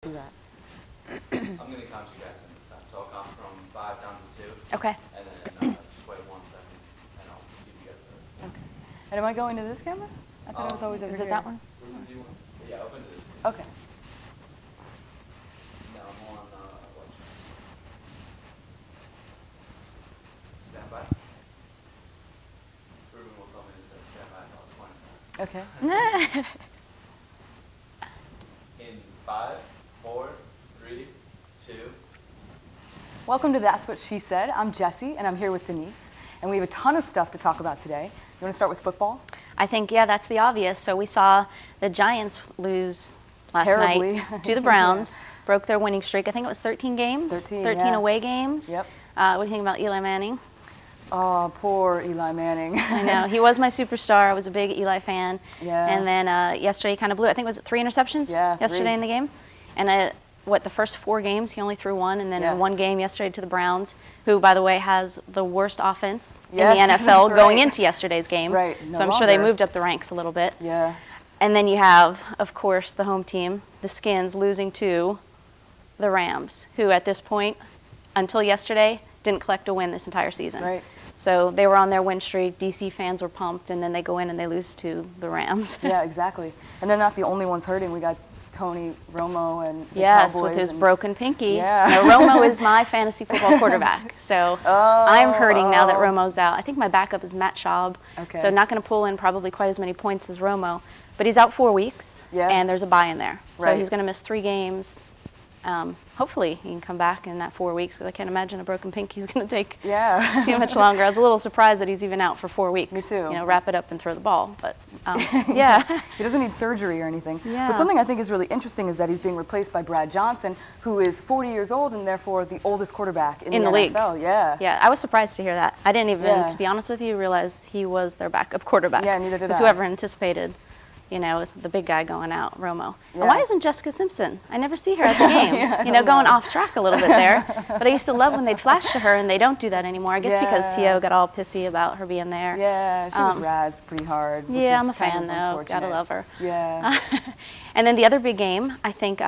Do that. I'm going to count you guys in this time. So I'll count from 5 down to 2. Okay. And then just wait 1 second, and I'll give you guys a... Okay. And am I going to this camera? I thought it was always over Is here. it that one? Which one do you want? Yeah, open to this. Okay. Now I'm on watch. Stand by. Ruben will tell me to say stand by until I point. Okay. In 5, 4, 3, 2. Welcome to That's What She Said. I'm Jessie, and I'm here with Denise. And we have a ton of stuff to talk about today. You want to start with football? I think, yeah, that's the obvious. So we saw the Giants lose last Terribly. night to the Browns, broke their winning streak. I think it was 13 games, 13 yeah. away games. Yep. What do you think about Eli Manning? Oh, poor Eli Manning. I know. He was my superstar. I was a big Eli fan. Yeah. And then yesterday he kind of blew. I think it was 3 interceptions yesterday 3. in the game. And the first 4 games, he only threw 1, and then in one game yesterday to the Browns, who, by the way, has the worst offense in the NFL going into yesterday's game. Right. So I'm sure they moved up the ranks a little bit. Yeah. And then you have, of course, the home team, the Skins, losing to the Rams, who at this point, until yesterday, didn't collect a win this entire season. Right. So they were on their win streak. DC fans were pumped, and then they go in and they lose to the Rams. Yeah, exactly. And they're not the only ones hurting. We got Tony Romo and the Yes, Cowboys with his and broken pinky. Yeah. Now, Romo is my fantasy football quarterback, so I'm hurting now that Romo's out. I think my backup is Matt Schaub, Okay. so not going to pull in probably quite as many points as Romo. But he's out 4 weeks, and there's a bye in there. So Right. he's going to miss 3 games. Hopefully he can come back in that 4 weeks, because I can't imagine a broken pinky is going to take too much longer. I was a little surprised that he's even out for 4 weeks. Me too. You know, wrap it up and throw the ball. But yeah. He doesn't need surgery or anything. Yeah. But something I think is really interesting is that he's being replaced by Brad Johnson, who is 40 years old and therefore the oldest quarterback in the league. NFL. Yeah. Yeah, I was surprised to hear that. I didn't even, Yeah. to be honest with you, realize he was their backup quarterback. Yeah, neither did Because I. whoever anticipated, you know, the big guy going out, Romo. Yeah. And why isn't Jessica Simpson? I never see her at the games. You know, going off track a little bit there. But I used to love when they'd flash to her, and they don't do that anymore. I guess because T.O. got all pissy about her being there. Yeah, she was razzed pretty hard. which Yeah, is I'm a kind fan, of though. Gotta unfortunate. love her. Yeah. And then the other big game, I think,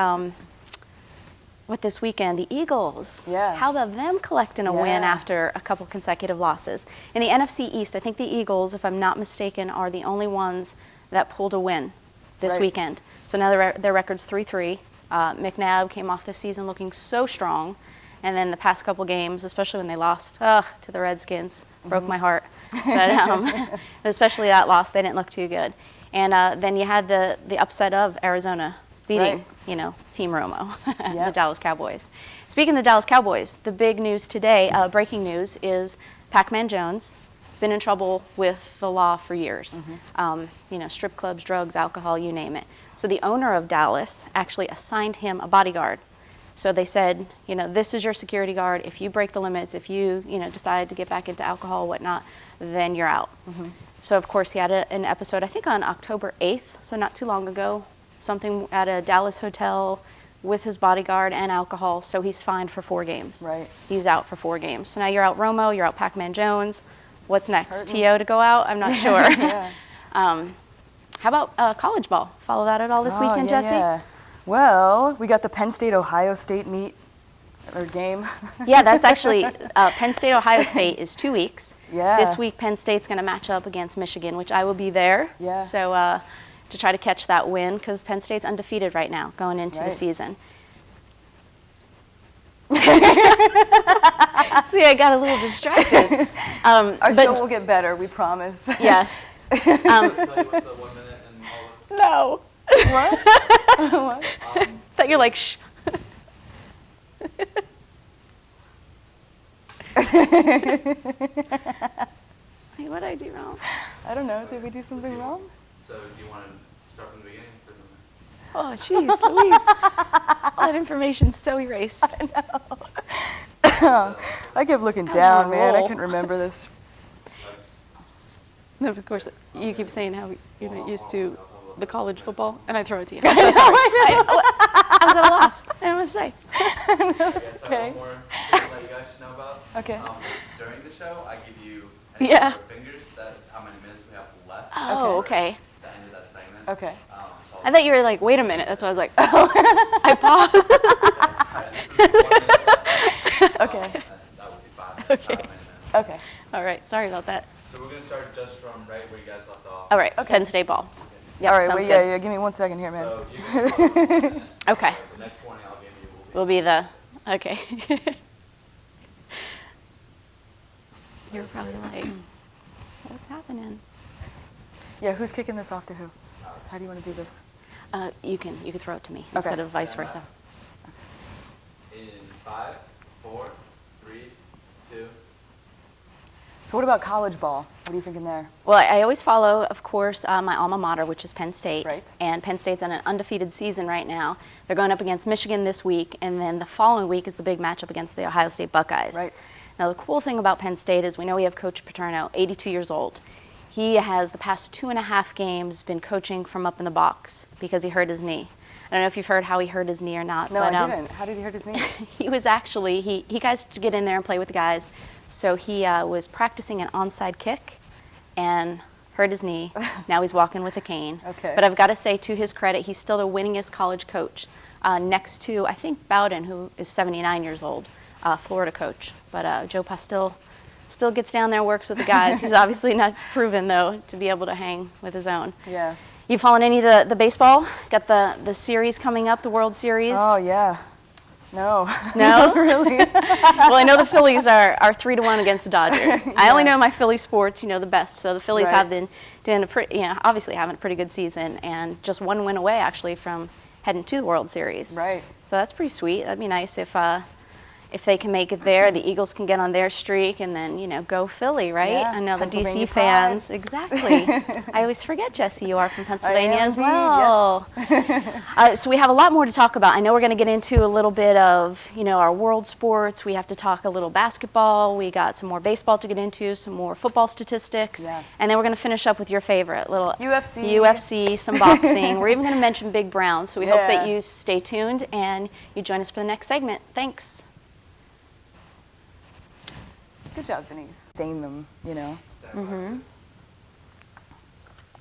what this weekend, the Eagles. Yeah. How about them collecting a win Yeah. after a couple consecutive losses? In the NFC East, I think the Eagles, if I'm not mistaken, are the only ones that pulled a win this weekend. So now their record's 3-3. McNabb came off the season looking so strong. And then the past couple games, especially when they lost to the Redskins, broke my heart. But especially that loss, they didn't look too good. And then you had the upset of Arizona beating, you know, Team Romo, the Dallas Cowboys. Speaking of the Dallas Cowboys, the big news today, breaking news, is Pac-Man Jones been in trouble with the law for years. You know, strip clubs, drugs, alcohol, you name it. So the owner of Dallas actually assigned him a bodyguard. So they said, you know, this is your security guard. If you break the limits, if you, you know, decide to get back into alcohol, whatnot, then you're out. So of course he had an episode, I think on October 8th, so not too long ago, something at a Dallas hotel with his bodyguard and alcohol. So he's fined for 4 games. Right. He's out for 4 games. So now you're out Romo, you're out Pac-Man Jones. What's next? T.O. to go out? I'm not sure. How about college ball? Follow that at all this weekend, Jessie? Yeah. Well, we got the Penn State-Ohio State meet or game. Yeah, that's actually Penn State, Ohio State is 2 weeks. Yeah. This week, Penn State's going to match up against Michigan, which I will be there. Yeah. So to try to catch that win, because Penn State's undefeated right now going into the season. See, I got a little distracted. Our show will get better, we promise. Yes. Can I tell you what the 1 minute and all No. What? What? That you're like, shh. Hey, what did I do wrong? I don't know. Did we do something wrong? So do you want to start from the beginning? For the... Oh, jeez, Louise. All that information's so erased. I kept looking down, man. I roll. couldn't remember this. No, of course, you keep saying how you're not used to the college football, and I throw it to you. I'm so sorry. I was at a loss. I didn't want to say. No, it's okay. One more thing to let you guys know about. Okay. During the show, I give you any Yeah. number of fingers. That's how many minutes we have left. Oh, okay. At the end of that segment. Okay. So I thought you were like, wait a minute. That's why I was like, oh. I paused. Okay. That would be 5 minutes. Okay. 5 minutes. Okay. All right, sorry about that. So we're going to start just from right where you guys left off. All right, Penn State ball. Yep, All right. sounds Wait, good. yeah. Give me 1 second here, man. So you guys go, and then Okay. the next one I'll give you Will be the, okay. You're probably like, what's happening? Yeah. Who's kicking this off to who? How do you want to do this? You can throw it to me Okay. instead of vice versa. in 5, 4, 3, 2. So what about college ball? What are you thinking there? Well, I always follow, of course, my alma mater, which is Penn State. Right. And Penn State's on an undefeated season right now. They're going up against Michigan this week, and then the following week is the big matchup against the Ohio State Buckeyes. Right. Now, the cool thing about Penn State is we know we have Coach Paterno, 82 years old. He has the past 2.5 games been coaching from up in the box because he hurt his knee. I don't know if you've heard how he hurt his knee or not. No, but, I didn't. How did he hurt his knee? He was actually, he guys to get in there and play with the guys. So he was practicing an onside kick and hurt his knee. Now he's walking with a cane. Okay. But I've got to say, to his credit, he's still the winningest college coach, next to, I think, Bowden, who is 79 years old, Florida coach. But Joe Pastil still gets down there, works with the guys. He's obviously not proven, though, to be able to hang with his own. Yeah. You following any of the baseball? Got the series coming up, the World Series? Oh yeah. No. No? Not really. Well, I know the Phillies are 3-1 against the Dodgers. I only know my Philly sports, the best. So the Phillies Right. have been doing obviously having a pretty good season, and just one win away actually from heading to the World Series. Right. So that's pretty sweet. That'd be nice if they can make it there. The Eagles can get on their streak, and then go Philly, right? Yeah, I know the Pennsylvania DC pride. fans. Exactly. I always forget, Jesse, you are from Pennsylvania am as indeed, well. So we have a lot more to talk about. I know we're going to get into a little bit of our world sports. We have to talk a little basketball. We got some more baseball to get into, some more football statistics, Yeah. and then we're going to finish up with your favorite little UFC. some boxing. We're even going to mention Big Brown. So we hope that Yeah. you stay tuned and you join us for the next segment. Thanks. Good job, Denise. Stain them, Mm-hmm.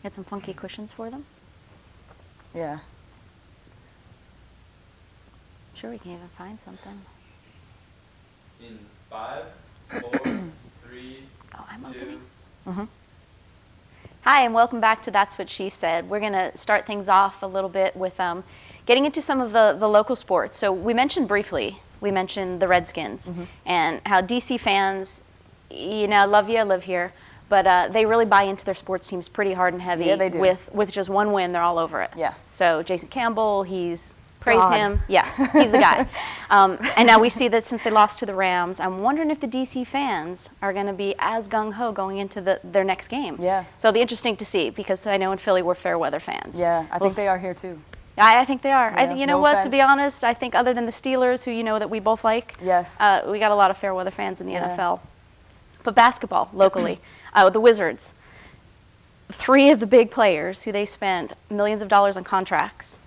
Get some funky cushions for them. Yeah. Sure, we can even find something. In 5, 4, 3, Oh, I'm 2. opening. Hi, and welcome back to That's What She Said. We're going to start things off a little bit with getting into some of the local sports. So we mentioned the Redskins and how DC fans, love you, I live here, but they really buy into their sports teams pretty hard and heavy. Yeah, they do. With just one win, they're all over it. Yeah. So Jason Campbell, praise God. him. Yes, he's the guy. And now we see that since they lost to the Rams, I'm wondering if the DC fans are going to be as gung-ho going into their next game. Yeah. So it'll be interesting to see, because I know in Philly we're fair weather fans. Yeah, I think they are here too. I think they are. Yeah, You know no what, to be offense. honest, I think other than the Steelers, who that we both like, Yes. we got a lot of fair weather fans in the Yeah. NFL. But basketball, locally, the Wizards, 3 of the big players who they spent millions of dollars on contracts,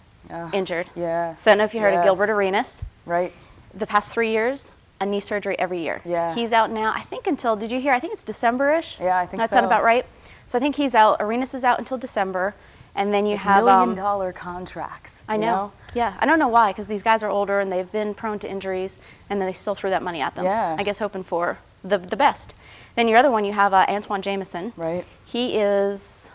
injured. Yes. So I don't know if you heard of yes. Gilbert Arenas. Right. The past 3 years, a knee surgery every year. Yeah. He's out now, I think until, did you hear, I think it's December-ish? Yeah, I think That so. sound about right? So I think he's out, Arenas is out until December, and then you have... $1 million contracts. I know. Yeah, I don't know why, because these guys are older and they've been prone to injuries, and then they still threw that money at them. Yeah. I guess hoping for the best. Then your other one, you have Antoine Jameson. Right. He is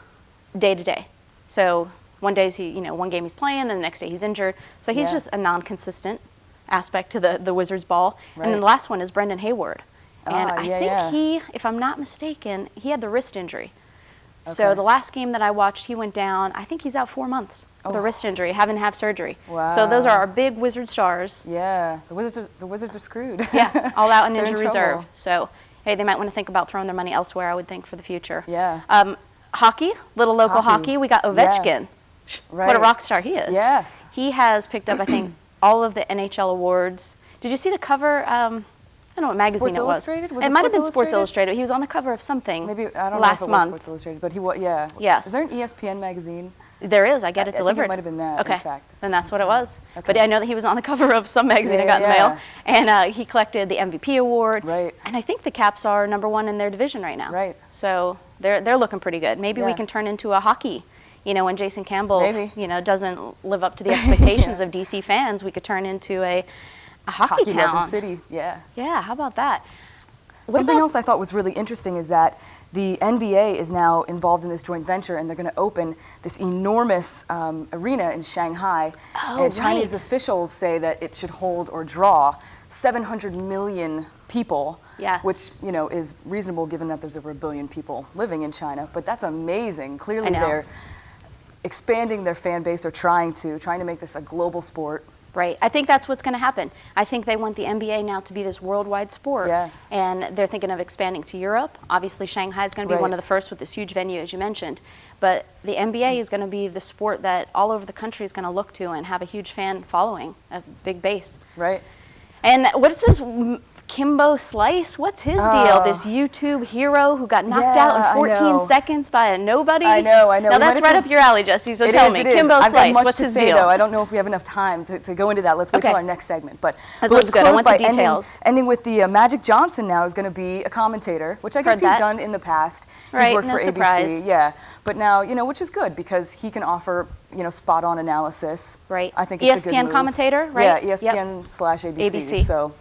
day to day. So one day one game he's playing, then the next day he's injured. So he's Yeah. just a non-consistent aspect to the Wizards ball. And then Right. the last one is Brendan Hayward. And I yeah, think yeah. he, if I'm not mistaken, he had the wrist injury. So Okay. the last game that I watched, he went down. I think he's out 4 months with a Oh. wrist injury, having to have surgery. So those are Wow. our big Wizard stars. Yeah. The Wizards are screwed. Yeah, all out in They're in injury trouble. reserve. So, hey, they might want to think about throwing their money elsewhere, I would think, for the future. Yeah. Hockey, little local hockey. We got Ovechkin. Right. What a rock star he is. Yes. He has picked up, I think, all of the NHL awards. Did you see the cover? I don't know what magazine Sports it was. Illustrated? Was it it might have Sports been Sports Illustrated? Illustrated. He was on the cover of something Maybe I don't last know if it was month. Sports Illustrated, but yeah. Yes. Is there an ESPN magazine? There is. I get I it think it delivered. might have been that, in Okay. fact. Then that's what it was. Okay. But I know that he was on the cover of some magazine I got in the mail, and he collected the MVP award. Right. And I think the Caps are number 1 in their division right now. Right. So they're looking pretty good. Maybe we Yeah. can turn into a hockey when Jason Campbell, Maybe. doesn't live up to the expectations of DC fans, we could turn into a hockey loving town. city, yeah. Yeah, how about that? Something else I thought was really interesting is that the NBA is now involved in this joint venture, and they're going to open this enormous arena in Shanghai. Oh, and Chinese right. officials say that it should hold or draw 700 million people, Yes. which is reasonable given that there's over 1 billion people living in China. But that's amazing. Clearly, I know. they're expanding their fan base or trying to make this a global sport. Right. I think that's what's going to happen. I think they want the NBA now to be this worldwide sport. Yeah. And they're thinking of expanding to Europe. Obviously, Shanghai is going to be Right. one of the first with this huge venue, as you mentioned. But the NBA is going to be the sport that all over the country is going to look to and have a huge fan following, a big base. Right. And what's this Kimbo Slice? What's his deal? This YouTube hero who got knocked Yeah, out in I 14 know. seconds by a nobody? I know. Now We might that's have right to- up your alley, Jesse, so It tell is, me. it is. Kimbo I've got Slice, much what's to his say, deal? though. I don't know if we have enough time to go into that. Let's wait till Okay. our next segment. But That let's sounds good. I close want the by details. ending with the Magic Johnson now is going to be a commentator, which I guess Heard he's that. done in the past. Right, He's worked no for surprise. ABC, yeah. But now, which is good because he can offer, spot-on analysis. Right. I think it's a good ESPN move. commentator, right? Yeah, ESPN/ABC. ABC. So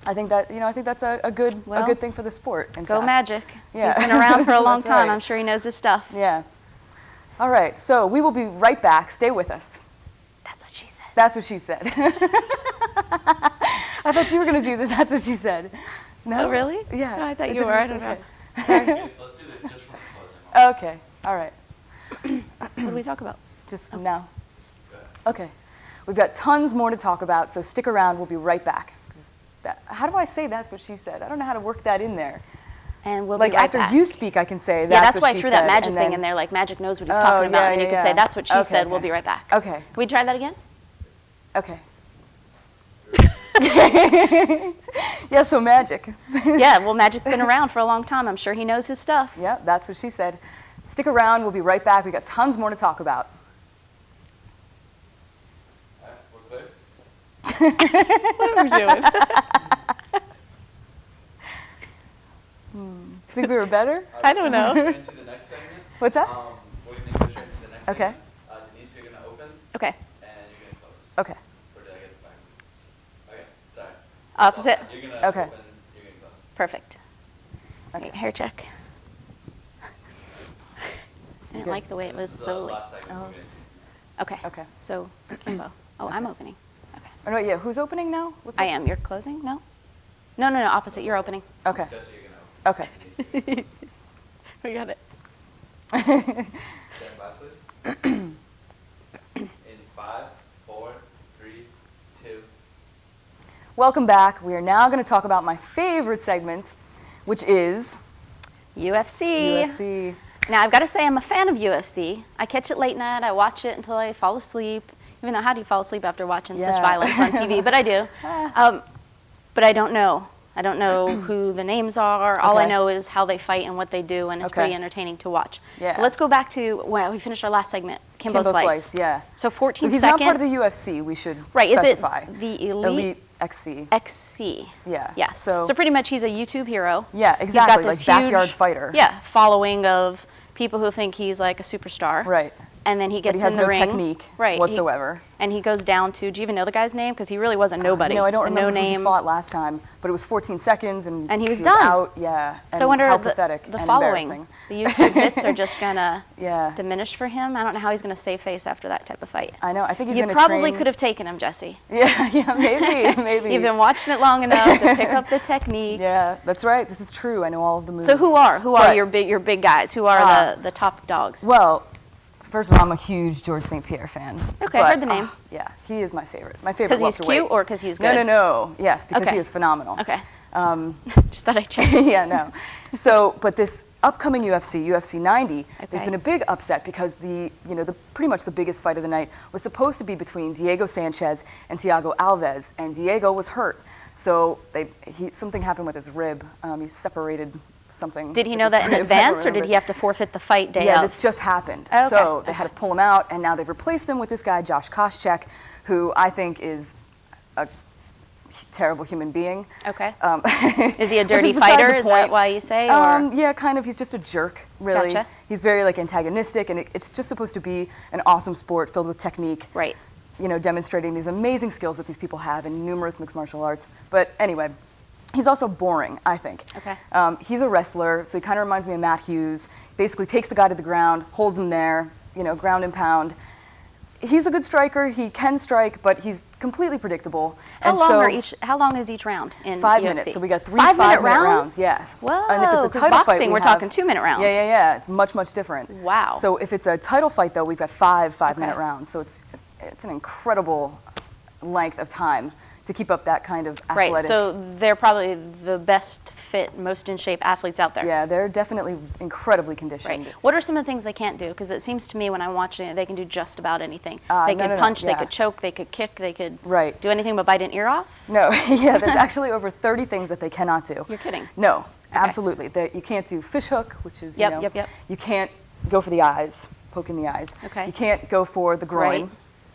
I think that's a Well, good thing for the sport. In Go fact. Magic. Yeah. He's been around for a long That's time. right. I'm sure he knows his stuff. Yeah. All right. So we will be right back. Stay with us. That's what she said. That's what she said. I thought you were going to do that. That's what she said. No? Oh, really? Yeah. No, I thought It you were. I don't didn't- know. okay. Let's do it just from the closing. Okay. All right. What do we talk about? Just now. Go ahead. Okay. We've got tons more to talk about, so stick around. We'll be right back. How do I say that's what she said? I don't know how to work that in there. And we'll Like be right after back. you speak, I can say Yeah, that's what why I she threw said, that magic and thing then- in there, like Magic knows what he's Oh, talking about. yeah, And you yeah, can say, yeah. that's what she Okay, said, okay. we'll be right back. Okay. Can we try that again? Okay. Yeah, so magic. Yeah, well, Magic's been around for a long time. I'm sure he knows his stuff. Yeah, that's what she said. Stick around. We'll be right back. We've got tons more to talk about. All right, we're clear? What are we doing? Think we were better? I don't know. We're into the next segment. What's that? We can go straight into the next Okay. segment. Denise, you're going to open, Okay, and you're going to close. Okay. Or did I get it back? Okay, sorry. opposite. You're going to Okay. open, you're going to close. Perfect. Okay. Hair check. I didn't good? like the way it was This is the so. last segment we're going to do. Okay. Okay. So, Kimbo. Oh, I'm opening. Okay. Oh, no, yeah. Who's opening now? What's I up? am. You're closing? No? No, opposite. You're opening. Okay. Jesse, you're going to open. Okay. We got it. Stand by, please. In 5, 4, 3, 2. Welcome back. We are now going to talk about my favorite segment, which is UFC. UFC. Now, I've got to say, I'm a fan of UFC. I catch it late night. I watch it until I fall asleep. Even though, how do you fall asleep after watching such Yeah. violence on TV? But I do. But I don't know. I don't know who the names are. All I Okay. know is how they fight and what they do, and it's Okay. pretty entertaining to watch. Yeah. But let's go back to, well, we finished our last segment, Kimbo Kimbo Slice. Slice, yeah. So 14 So he's second. not part of the UFC, we should Right, specify. is it the Elite XC. XC? Yeah, Yeah. so- So pretty much he's a YouTube hero. Yeah, He's got exactly, this like backyard huge, fighter. Yeah, following of people who think he's like a superstar. Right. And then he But gets he has in the no ring. technique Right. whatsoever. And he goes down to, do you even know the guy's name? Because he really was a nobody. I don't a remember who no-name. he fought last time, but it was 14 seconds and And he was done. out, yeah. And So I wonder how the, pathetic the and following. embarrassing. The YouTube hits are just gonna Yeah. diminish for him. I don't know how he's gonna save face after that type of fight. I know, I think he's You going to probably train. could have taken him, Jesse. Yeah, maybe, maybe. You've been watching it long enough to pick up the techniques. Yeah, that's right. This is true. I know all of the moves. So who are But- your big guys? Who are the top dogs? Well, first of all, I'm a huge George St. Pierre fan. Okay, I heard the name. Yeah, he is my favorite. My favorite Because he's welterweight. cute or because he's No, good? no. Yes, because Okay. he is phenomenal. Okay. Um, Just thought I'd check. yeah, no. So, but this upcoming UFC 90, there's Okay. been a big upset because pretty much the biggest fight of the night was supposed to be between Diego Sanchez and Thiago Alves, and Diego was hurt. So something happened with his rib. He separated something. Did he with know his that in rib. I don't advance, or did remember. he have to forfeit the fight day Yeah, of? this just happened. Oh, okay. So they had to pull him out, and now they've replaced him with this guy, Josh Koscheck, who I think is terrible human being. Okay. Um, Is he a which dirty beside the fighter? Is that point. why you say? Or? Yeah, kind of. He's just a jerk, really. Gotcha. He's very like antagonistic, and it's just supposed to be an awesome sport filled with technique. Right. You know, demonstrating these amazing skills that these people have in numerous mixed martial arts. But anyway, he's also boring, I think. Okay. He's a wrestler, so he kind of reminds me of Matt Hughes. Basically takes the guy to the ground, holds him there, you know, ground and pound. He's a good striker. He can strike, but he's completely predictable. How and long so are each? How long is each round in 5 UFC? minutes. So we got 3 5-minute 5-minute rounds? rounds. Yes. Whoa. And if it's a 'cause title boxing, fight, we're talking 2-minute rounds. Yeah. It's much different. Wow. So if it's a title fight, though, we've got 5-minute Okay. rounds. So it's an incredible length of time to keep up that kind of athletic. Right. So they're probably the best fit, most in shape athletes out there. Yeah, they're definitely incredibly conditioned. Right. What are some of the things they can't do? Because it seems to me when I'm watching it, they can do just about anything. They no, could no, no, punch, they yeah. could choke, they could kick, they could Right. do anything but bite an ear off? No, yeah, there's actually over 30 things that they cannot do. You're kidding. No, absolutely. You can't do fish hook, which is, Yep, you know, yep. you can't go for the eyes, poke in the eyes. Okay. You can't go for the groin. Right.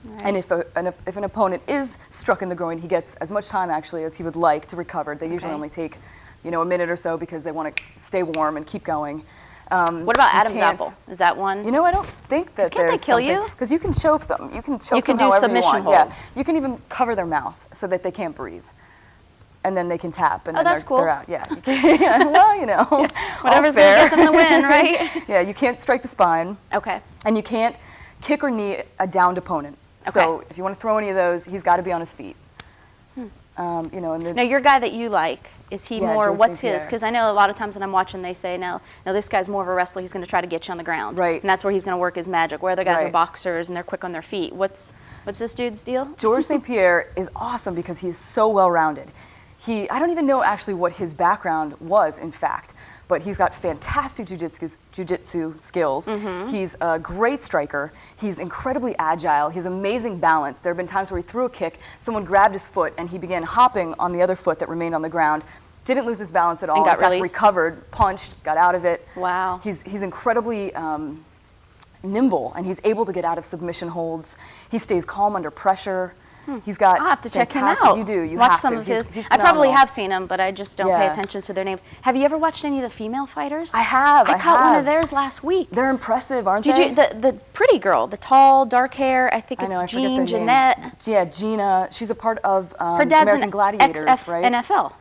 Right. And if an opponent is struck in the groin, he gets as much time actually as he would like to recover. They usually Okay. only take, you know, a minute or so because they want to stay warm and keep going. What about you Adam's can't- apple? Is that one? You know, I don't think that Can't they there's kill something, you? because you can choke them. You can choke You can them do however submission you want. holds. Yeah. You can even cover their mouth so that they can't breathe. And then they can tap, and Oh, then that's cool. they're out. Yeah. You can, yeah. Well, you know, Whatever's all's going fair. to get them the win, right? Yeah, you can't strike the spine, Okay. and you can't kick or knee a downed opponent. So Okay. if you want to throw any of those, he's got to be on his feet. You know, and the, Now, your guy that you like, is he Yeah, more, George what's St. his? Pierre. Because I know a lot of times when I'm watching, they say, no, this guy's more of a wrestler. He's going to try to get you on the ground. Right. And that's where he's going to work his magic. Where other guys are Right. boxers and they're quick on their feet. What's this dude's deal? George St. Pierre is awesome because he is so well-rounded. I don't even know actually what his background was, in fact, but he's got fantastic jiu-jitsu skills. He's a great striker. He's incredibly agile. He has amazing balance. There have been times where he threw a kick, someone grabbed his foot, and he began hopping on the other foot that remained on the ground. Didn't lose his balance at all. And got in fact, released? recovered, punched, got out of it. Wow. He's incredibly nimble, and he's able to get out of submission holds. He stays calm under pressure. He's got I'll have to check him fantastic- out. You do. You watch have some to. of He's- his. he's I probably phenomenal. have seen him, but I just don't pay Yeah. attention to their names. Have you ever watched any of the female fighters? I have. I caught one of have. theirs last week. They're impressive, aren't Did they? you the pretty girl, the tall, dark hair? I think I know. I it's forget Jean their Jeanette. names. Yeah, Gina. She's a part of Her dad's American an Gladiators, ex right? NFL.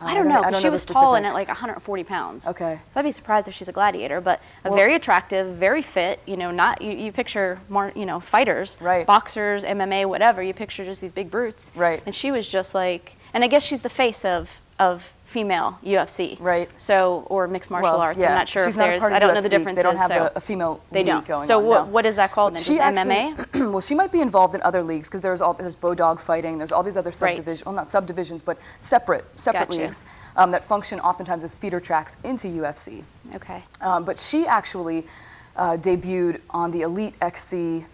I don't know, because she the was tall and at specifics. like 140 pounds. Okay. So I'd be surprised if she's a gladiator, but Well- very attractive, very fit. You know, not you picture more, fighters, Right. boxers, MMA, whatever. You picture just these big brutes. Right. And she was just like, and I guess she's the face of female UFC. Right. So, or mixed martial Well, arts. yeah. I'm not sure She's if not a there's. part of I don't know UFC, the 'cause differences. They don't have so a female they league don't. going so on. what no. what is that called? Then? She Just MMA? actually, well, she might be involved in other leagues because there's Bodog fighting. There's all these other Right. subdivisions, well, not subdivisions, but separate Gotcha. leagues that function oftentimes as feeder tracks into UFC. Okay. But she actually debuted on the Elite XC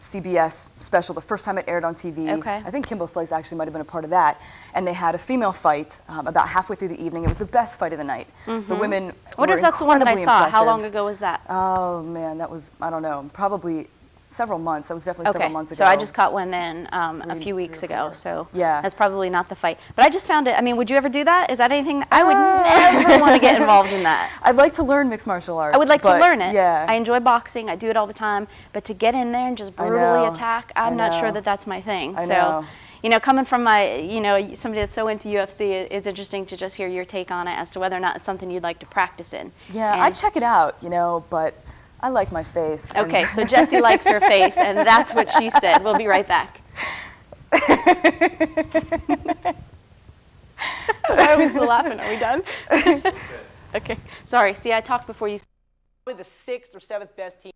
CBS special the first time it aired on TV. Okay. I think Kimbo Slice actually might have been a part of that. And they had a female fight about halfway through the evening. It was the best fight of the night. The women I wonder were if that's the one that I incredibly saw. How long impressive. ago was that? Oh man, that was, I don't know, probably several months. That was definitely several months ago. So I just caught one then a few weeks three or ago. four. So Yeah. that's probably not the fight. But I just found it. I mean, would you ever do that? Is that anything that I would never want to get involved in that? I'd like to learn mixed martial arts. I would like to but learn it. Yeah. I enjoy boxing. I do it all the time. But to get in there and just I brutally know. attack, I I'm not sure know. that that's my thing. I so, know. coming from somebody that's so into UFC, it's interesting to just hear your take on it as to whether or not it's something you'd like to practice in. Yeah, And- I'd check it out, but I like my face. and- Okay, so Jessie likes her face, and that's what she said. We'll be right back. Why are we still laughing? Are we done? Okay. Sorry. See, I talked before you. Probably the 6th or 7th best team.